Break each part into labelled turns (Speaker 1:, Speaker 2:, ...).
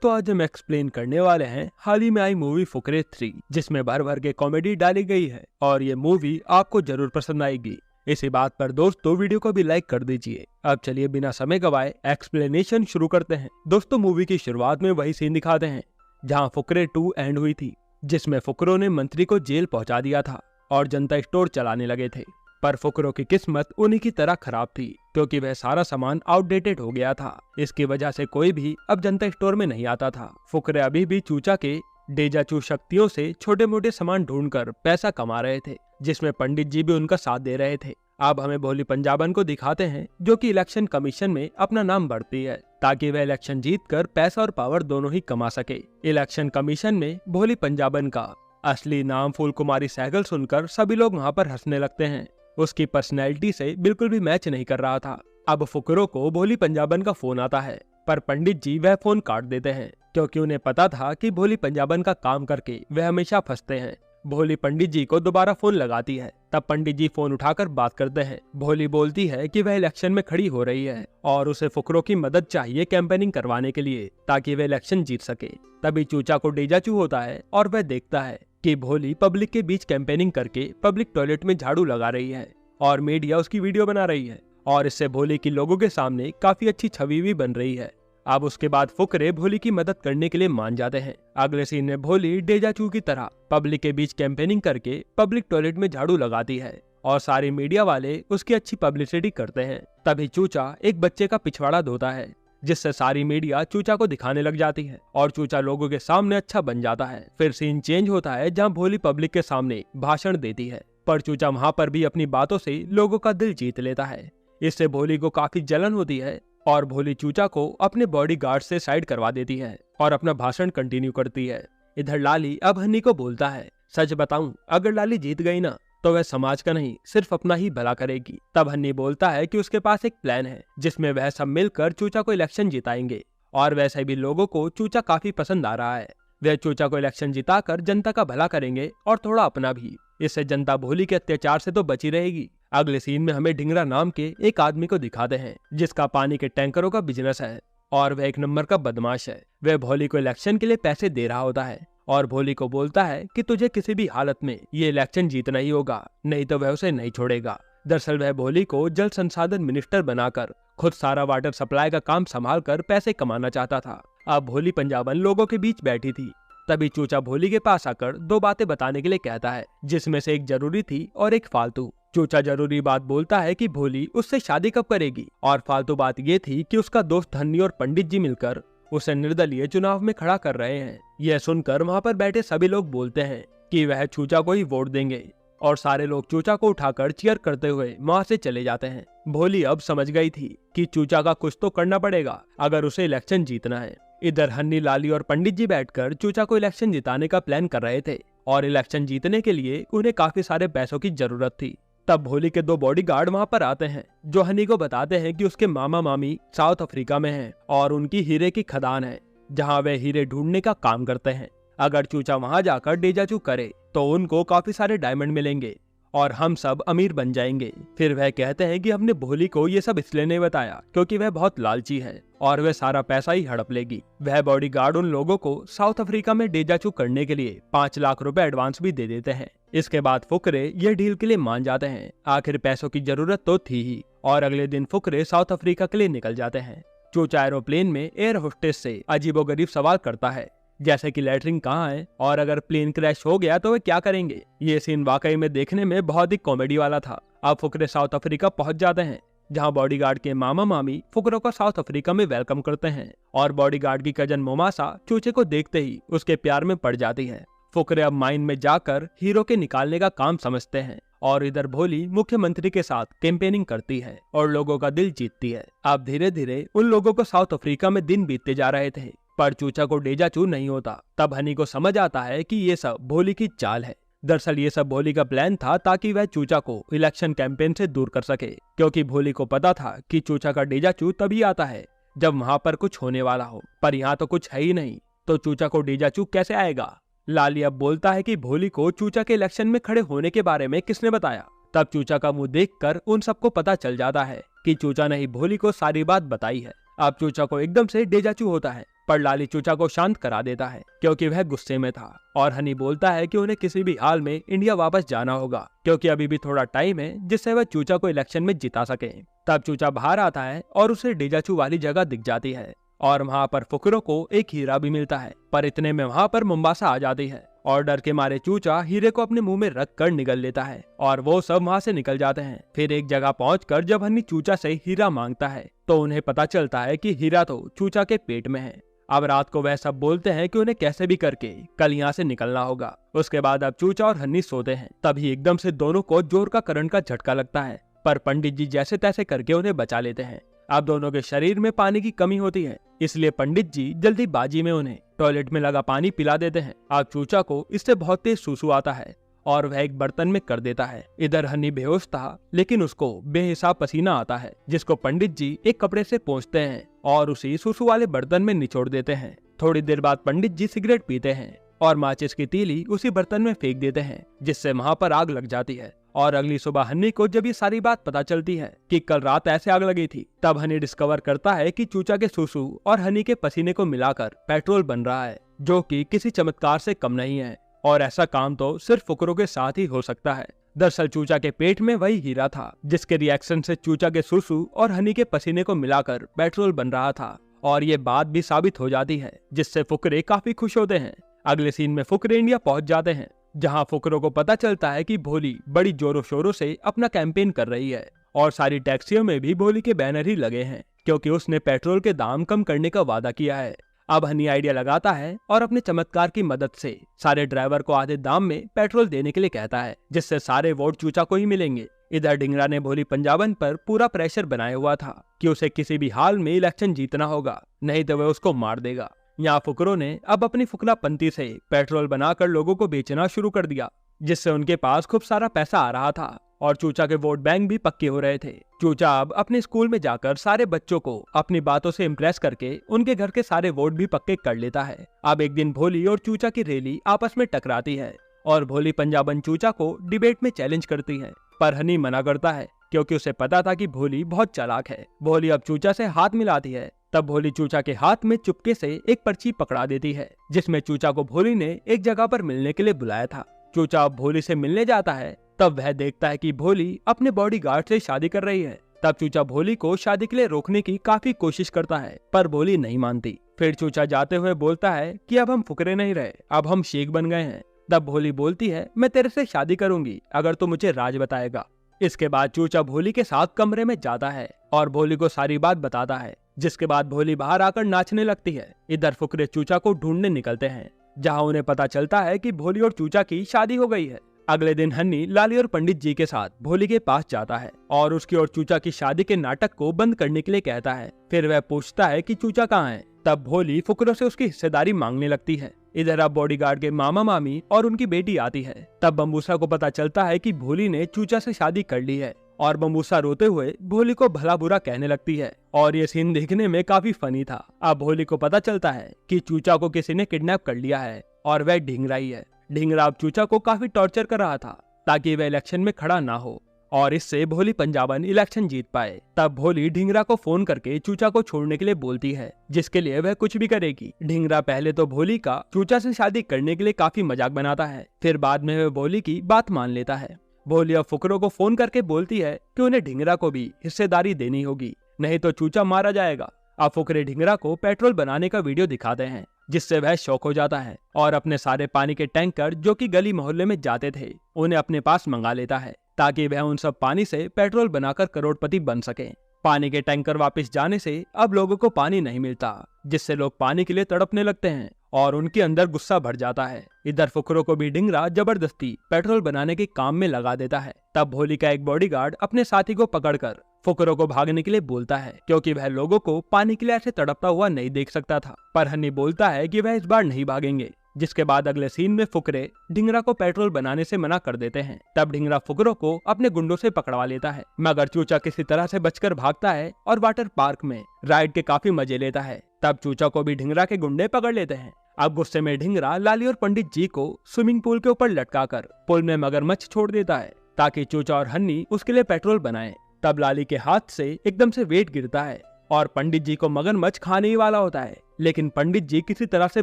Speaker 1: तो आज हम एक्सप्लेन करने वाले हैं हाल ही में आई मूवी फुकरे 3, जिसमें भर भर के कॉमेडी डाली गई है और ये मूवी आपको जरूर पसंद आएगी। इसी बात पर दोस्तों वीडियो को भी लाइक कर दीजिए। अब चलिए बिना समय गवाए एक्सप्लेनेशन शुरू करते हैं। दोस्तों मूवी की शुरुआत में वही सीन दिखाते हैं जहां फुकरे 2 एंड हुई थी, जिसमें फुकरों ने मंत्री को जेल पहुंचा दिया था और जनता स्टोर चलाने लगे थे। पर फुकरों की किस्मत उन्हीं की तरह खराब थी, क्योंकि वह सारा सामान आउटडेटेड हो गया था। इसकी वजह से कोई भी अब जनता स्टोर में नहीं आता था। फुकरे अभी भी चूचा के डेजाचू शक्तियों से छोटे मोटे सामान ढूंढकर पैसा कमा रहे थे, जिसमें पंडित जी भी उनका साथ दे रहे थे। अब हमें भोली पंजाबन को दिखाते हैं, जो कि इलेक्शन कमीशन में अपना नाम बढ़ती है ताकि वह इलेक्शन जीतकर पैसा और पावर दोनों ही कमा सके। इलेक्शन कमीशन में भोली पंजाबन का असली नाम फूल कुमारी सहगल सुनकर सभी लोग वहाँ पर हंसने लगते हैं। उसकी पर्सनैलिटी से बिल्कुल भी मैच नहीं कर रहा था। अब फुकरों को भोली पंजाबन का फोन आता है, पर पंडित जी वह फोन काट देते हैं, क्योंकि उन्हें पता था कि भोली पंजाबन का काम करके वह हमेशा फंसते हैं। भोली पंडित जी को दोबारा फोन लगाती है, तब पंडित जी फोन उठाकर बात करते हैं। भोली बोलती है कि वह इलेक्शन में खड़ी हो रही है और उसे फुकरों की मदद चाहिए कैंपेनिंग करवाने के लिए, ताकि वह इलेक्शन जीत सके। तभी चूचा को डेजाचू होता है और वह देखता है कि भोली पब्लिक के बीच कैंपेनिंग करके पब्लिक टॉयलेट में झाड़ू लगा रही है और मीडिया उसकी वीडियो बना रही है, और इससे भोली की लोगों के सामने काफी अच्छी छवि भी बन रही है। अब उसके बाद फुकरे भोली की मदद करने के लिए मान जाते हैं। अगले सीन में भोली डेजाचू की तरह पब्लिक के बीच कैंपेनिंग करके पब्लिक टॉयलेट में झाड़ू लगाती है और सारे मीडिया वाले उसकी अच्छी पब्लिसिटी करते हैं। तभी चूचा एक बच्चे का पिछवाड़ा धोता है, जिससे सारी मीडिया चूचा को दिखाने लग जाती है और चूचा लोगों के सामने अच्छा बन जाता है। फिर सीन चेंज होता है जहां भोली पब्लिक के सामने भाषण देती है, पर चूचा वहां पर भी अपनी बातों से लोगों का दिल जीत लेता है। इससे भोली को काफी जलन होती है और भोली चूचा को अपने बॉडीगार्ड से साइड करवा देती है और अपना भाषण कंटिन्यू करती है। इधर लाली अब हनी को बोलता है, सच बताऊं, अगर लाली जीत गई ना तो वह समाज का नहीं सिर्फ अपना ही भला करेगी। तब हन्नी बोलता है कि उसके पास एक प्लान है, जिसमें वह सब मिलकर चूचा को इलेक्शन जिताएंगे, और वैसे भी लोगों को चूचा काफी पसंद आ रहा है। वह चूचा को इलेक्शन जिताकर जनता का भला करेंगे और थोड़ा अपना भी। इससे जनता भोली के अत्याचार से तो बची रहेगी। अगले सीन में हमें ढिंगरा नाम के एक आदमी को दिखाते हैं, जिसका पानी के टैंकरों का बिजनेस है और वह एक नंबर का बदमाश है। वह भोली को इलेक्शन के लिए पैसे दे रहा होता है और भोली को बोलता है कि तुझे किसी भी हालत में ये इलेक्शन जीतना ही होगा, नहीं तो वह उसे नहीं छोड़ेगा। दरअसल वह भोली को जल संसाधन मिनिस्टर बनाकर खुद सारा वाटर सप्लाई का काम संभाल कर पैसे कमाना चाहता था। अब भोली पंजाबन लोगों के बीच बैठी थी, तभी चूचा भोली के पास आकर दो बातें बताने के लिए कहता है, जिसमें से एक जरूरी थी और एक फालतू। चूचा जरूरी बात बोलता है कि भोली उससे शादी कब करेगी, और फालतू बात ये थी कि उसका दोस्त हन्नी और पंडित जी मिलकर उसे निर्दलीय चुनाव में खड़ा कर रहे हैं। यह सुनकर वहाँ पर बैठे सभी लोग बोलते हैं कि वह चूचा को ही वोट देंगे, और सारे लोग चूचा को उठाकर चीयर करते हुए वहाँ से चले जाते हैं। भोली अब समझ गई थी कि चूचा का कुछ तो करना पड़ेगा अगर उसे इलेक्शन जीतना है। इधर हन्नी, लाली और पंडित जी बैठकर चूचा को इलेक्शन जिताने का प्लान कर रहे थे, और इलेक्शन जीतने के लिए उन्हें काफी सारे पैसों की जरूरत थी। तब भोली के दो बॉडीगार्ड वहाँ पर आते हैं, जो हनी को बताते हैं कि उसके मामा मामी साउथ अफ्रीका में हैं और उनकी हीरे की खदान है, जहाँ वे हीरे ढूंढने का काम करते हैं। अगर चूचा वहाँ जाकर डेजाचू करे तो उनको काफी सारे डायमंड मिलेंगे और हम सब अमीर बन जाएंगे। फिर वह कहते हैं कि हमने भोली को ये सब इसलिए नहीं बताया क्योंकि वह बहुत लालची है और वह सारा पैसा ही हड़प लेगी। वह बॉडीगार्ड उन लोगों को साउथ अफ्रीका में डेजाचू करने के लिए 5 लाख रुपए एडवांस भी दे देते हैं। इसके बाद फुकरे ये डील के लिए मान जाते हैं। आखिर पैसों की जरूरत तो थी ही, और अगले दिन फुकरे साउथ अफ्रीका के लिए निकल जाते हैं। चूचा एरोप्लेन में एयर होस्टेस से अजीबोगरीब सवाल करता है, जैसे कि लैटरिन कहाँ है और अगर प्लेन क्रैश हो गया तो वे क्या करेंगे। ये सीन वाकई में देखने में बहुत ही कॉमेडी वाला था। अब फुकरे साउथ अफ्रीका पहुंच जाते हैं, जहां बॉडीगार्ड के मामा मामी फुकरों को साउथ अफ्रीका में वेलकम करते हैं, और बॉडीगार्ड की कजन मोमासा चूचे को देखते ही उसके प्यार में पड़ जाती है। फुकरे अब माइन में जाकर हीरो के निकालने का काम समझते हैं, और इधर भोली मुख्यमंत्री के साथ कैंपेनिंग करती है और लोगों का दिल जीतती है। अब धीरे धीरे उन लोगों को साउथ अफ्रीका में दिन बीतते जा रहे थे, पर चूचा को डेजाचू नहीं होता। तब हनी को समझ आता है कि ये सब भोली की चाल है। दरअसल ये सब भोली का प्लान था ताकि वह चूचा को इलेक्शन कैंपेन से दूर कर सके, क्योंकि भोली को पता था कि चूचा का डेजाचू तभी आता है जब वहाँ पर कुछ होने वाला हो, पर यहाँ तो कुछ है ही नहीं, तो चूचा को डेजाचू कैसे आएगा। लाली अब बोलता है कि भोली को चूचा के इलेक्शन में खड़े होने के बारे में किसने बताया। तब चूचा का मुंह देखकर उन सबको पता चल जाता है कि चूचा ने ही भोली को सारी बात बताई है। अब चूचा को एकदम से डेजाचू होता है पर लाली चूचा को शांत करा देता है क्योंकि वह गुस्से में था, और हनी बोलता है कि उन्हें किसी भी हाल में इंडिया वापस जाना होगा क्योंकि अभी भी थोड़ा टाइम है जिससे वह चूचा को इलेक्शन में जिता सके। तब चूचा बाहर आता है और उसे डेजाचू वाली जगह दिख जाती है और वहाँ पर फुकरों को एक हीरा भी मिलता है, पर इतने में वहाँ पर मुंबासा आ जाती है और डर के मारे चूचा हीरे को अपने मुंह में रख कर निगल लेता है और वो सब वहाँ से निकल जाते हैं। फिर एक जगह पहुंचकर जब हनी चूचा से हीरा मांगता है तो उन्हें पता चलता है कि हीरा तो चूचा के पेट में है। अब रात को वह सब बोलते हैं कि उन्हें कैसे भी करके कल यहाँ से निकलना होगा। उसके बाद अब चूचा और हनी सोते हैं, तभी एकदम से दोनों को जोर का करंट का झटका लगता है, पर पंडित जी जैसे तैसे करके उन्हें बचा लेते हैं। अब दोनों के शरीर में पानी की कमी होती है, इसलिए पंडित जी जल्दीबाजी में उन्हें टॉयलेट में लगा पानी पिला देते हैं। अब चूचा को इससे बहुत तेज सुसु आता है और वह एक बर्तन में कर देता है। इधर हनी बेहोश था लेकिन उसको बेहिसाब पसीना आता है जिसको पंडित जी एक कपड़े से पोंछते हैं और उसी सुसु वाले बर्तन में निचोड़ देते हैं। थोड़ी देर बाद पंडित जी सिगरेट पीते हैं और माचिस की तीली उसी बर्तन में फेंक देते हैं जिससे वहाँ पर आग लग जाती है। और अगली सुबह हनी को जब ये सारी बात पता चलती है कि कल रात ऐसे आग लगी थी, तब हनी डिस्कवर करता है कि चूचा के सुसु और हनी के पसीने को मिलाकर पेट्रोल बन रहा है, जो कि किसी चमत्कार से कम नहीं है और ऐसा काम तो सिर्फ फुकरों के साथ ही हो सकता है। दरअसल चूचा के पेट में वही हीरा था जिसके रिएक्शन से चूचा के सुसु और हनी के पसीने को मिलाकर पेट्रोल बन रहा था, और ये बात भी साबित हो जाती है जिससे फुकरे काफी खुश होते हैं। अगले सीन में फुकरे इंडिया पहुंच जाते हैं जहां फुकरों को पता चलता है कि भोली बड़ी जोरों शोरों से अपना कैंपेन कर रही है और सारी टैक्सियों में भी भोली के बैनर ही लगे हैं क्योंकि उसने पेट्रोल के दाम कम करने का वादा किया है। अब हनी आइडिया लगाता है और अपने चमत्कार की मदद से सारे ड्राइवर को आधे दाम में पेट्रोल देने के लिए कहता है जिससे सारे वोट चूचा को ही मिलेंगे। इधर ढिंगरा ने भोली पंजाबन पर पूरा प्रेशर बनाया हुआ था कि उसे किसी भी हाल में इलेक्शन जीतना होगा, नहीं तो वह उसको मार देगा। यहाँ फुकरों ने अब अपनी फुकरापंती से पेट्रोल बनाकर लोगों को बेचना शुरू कर दिया जिससे उनके पास खूब सारा पैसा आ रहा था और चूचा के वोट बैंक भी पक्के हो रहे थे। चूचा अब अपने स्कूल में जाकर सारे बच्चों को अपनी बातों से इम्प्रेस करके उनके घर के सारे वोट भी पक्के कर लेता है। अब एक दिन भोली और चूचा की रैली आपस में टकराती है और भोली पंजाबन चूचा को डिबेट में चैलेंज करती है, पर हनी मना करता है क्योंकि उसे पता था कि भोली बहुत चालाक है। भोली अब चूचा से हाथ मिलाती है, तब भोली चूचा के हाथ में चुपके से एक पर्ची पकड़ा देती है जिसमें चूचा को भोली ने एक जगह पर मिलने के लिए बुलाया था। चूचा अब भोली से मिलने जाता है, तब वह देखता है कि भोली अपने बॉडीगार्ड से शादी कर रही है। तब चूचा भोली को शादी के लिए रोकने की काफी कोशिश करता है, पर भोली नहीं मानती। फिर चूचा जाते हुए बोलता है कि अब हम फुकरे नहीं रहे, अब हम शेख बन गए हैं। तब भोली बोलती है, मैं तेरे से शादी करूंगी अगर तू मुझे राज बताएगा। इसके बाद चूचा भोली के साथ कमरे में जाता है और भोली को सारी बात बताता है, जिसके बाद भोली बाहर आकर नाचने लगती है। इधर फुकरे चूचा को ढूंढने निकलते हैं जहां उन्हें पता चलता है कि भोली और चूचा की शादी हो गई है। अगले दिन हन्नी लाली और पंडित जी के साथ भोली के पास जाता है और उसकी और चूचा की शादी के नाटक को बंद करने के लिए कहता है। फिर वह पूछता है कि चूचा कहाँ है। तब भोली फुकरों से उसकी हिस्सेदारी मांगने लगती है। इधर अब बॉडीगार्ड के मामा मामी और उनकी बेटी आती है। तब बम्बूसा को पता चलता है कि भोली ने चूचा से शादी कर ली है और बम्बूसा रोते हुए भोली को भला बुरा कहने लगती है और ये सीन देखने में काफी फनी था। अब भोली को पता चलता है कि चूचा को किसी ने किडनैप कर लिया है और वह ढिंगरा ही है। ढिंगरा अब चूचा को काफी टॉर्चर कर रहा था ताकि वह इलेक्शन में खड़ा ना हो और इससे भोली पंजाबन इलेक्शन जीत पाए। तब भोली ढिंगरा को फोन करके चूचा को छोड़ने के लिए बोलती है, जिसके लिए वह कुछ भी करेगी। ढिंगरा पहले तो भोली का चूचा से शादी करने के लिए काफी मजाक बनाता है, फिर बाद में वह भोली की बात मान लेता है। भोली अब फुकरों को फोन करके बोलती है कि उन्हें ढिंगरा को भी हिस्सेदारी देनी होगी, नहीं तो चूचा मारा जाएगा। अब फुकरे ढिंगरा को पेट्रोल बनाने का वीडियो दिखाते हैं, जिससे वह शॉक हो जाता है और अपने सारे पानी के टैंकर जो कि गली मोहल्ले में जाते थे उन्हें अपने पास मंगा लेता है ताकि वह उन सब पानी से पेट्रोल बनाकर करोड़पति बन सके। पानी के टैंकर वापस जाने से अब लोगों को पानी नहीं मिलता, जिससे लोग पानी के लिए तड़पने लगते हैं और उनके अंदर गुस्सा भर जाता है। इधर फुकरों को भी ढिंगरा जबरदस्ती पेट्रोल बनाने के काम में लगा देता है। तब भोली का एक बॉडीगार्ड अपने साथी को पकड़कर फुकरों को भागने के लिए बोलता है, क्योंकि वह लोगों को पानी के लिए ऐसे तड़पता हुआ नहीं देख सकता था। पर हन्नी बोलता है कि वह इस बार नहीं भागेंगे, जिसके बाद अगले सीन में फुकरे ढिंगरा को पेट्रोल बनाने से मना कर देते हैं। तब ढिंगरा फुकरों को अपने गुंडों से पकड़वा लेता है, मगर चूचा किसी तरह से बचकर भागता है और वाटर पार्क में राइड के काफी मजे लेता है। तब चूचा को भी ढिंगरा के गुंडे पकड़ लेते हैं। अब गुस्से में ढिंगरा लाली और पंडित जी को स्विमिंग पूल के ऊपर लटकाकर पुल में मगरमच्छ छोड़ देता है ताकि चूचा और हन्नी उसके लिए पेट्रोल बनाए। तब लाली के हाथ से एकदम से वेट गिरता है और पंडित जी को मगरमच्छ खाने ही वाला होता है, लेकिन पंडित जी किसी तरह से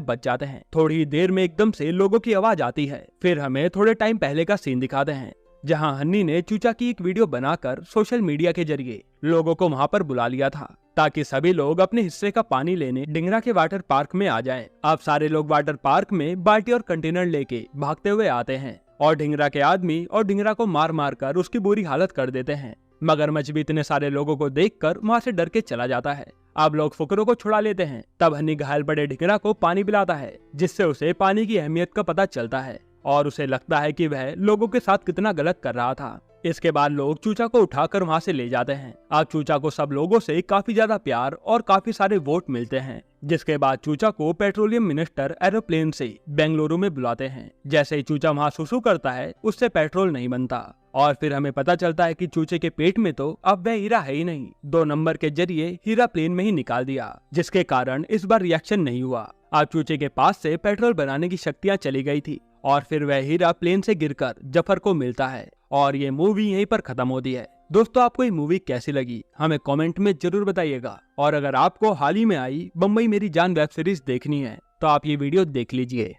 Speaker 1: बच जाते हैं। थोड़ी ही देर में एकदम से लोगों की आवाज आती है। फिर हमें थोड़े टाइम पहले का सीन दिखाते हैं, जहां हन्नी ने चूचा की एक वीडियो बनाकर सोशल मीडिया के जरिए लोगों को वहां पर बुला लिया था, ताकि सभी लोग अपने हिस्से का पानी लेने ढिंगरा के वाटर पार्क में आ जाएं। अब सारे लोग वाटर पार्क में बाल्टी और कंटेनर लेके भागते हुए आते हैं और ढिंगरा के आदमी और ढिंगरा को मार मार कर उसकी बुरी हालत कर देते हैं। मगरमच्छ भी इतने सारे लोगों को देखकर वहां से डर के चला जाता है। अब लोग फुकरों को छुड़ा लेते हैं। तब हन्नी घायल पड़े ढिंगरा को पानी पिलाता है, जिससे उसे पानी की अहमियत का पता चलता है और उसे लगता है कि वह लोगों के साथ कितना गलत कर रहा था। इसके बाद लोग चूचा को उठाकर वहां से ले जाते हैं। अब चूचा को सब लोगों से काफी ज्यादा प्यार और काफी सारे वोट मिलते हैं, जिसके बाद चूचा को पेट्रोलियम मिनिस्टर एरोप्लेन से बेंगलुरु में बुलाते हैं। जैसे ही चूचा वहां सुसु करता है, उससे पेट्रोल नहीं बनता और फिर हमें पता चलता है कि चूचे के पेट में तो अब वह हीरा है ही नहीं। 2 नंबर के जरिए हीरा प्लेन में ही निकाल दिया, जिसके कारण इस बार रिएक्शन नहीं हुआ। अब चूचे के पास से पेट्रोल बनाने की शक्तियां चली गई थी और फिर वह हीरा प्लेन से गिरकर जफर को मिलता है और ये मूवी यहीं पर खत्म होती है। दोस्तों, आपको ये मूवी कैसी लगी हमें कमेंट में जरूर बताइएगा। और अगर आपको हाल ही में आई बम्बई मेरी जान वेब सीरीज देखनी है तो आप ये वीडियो देख लीजिए।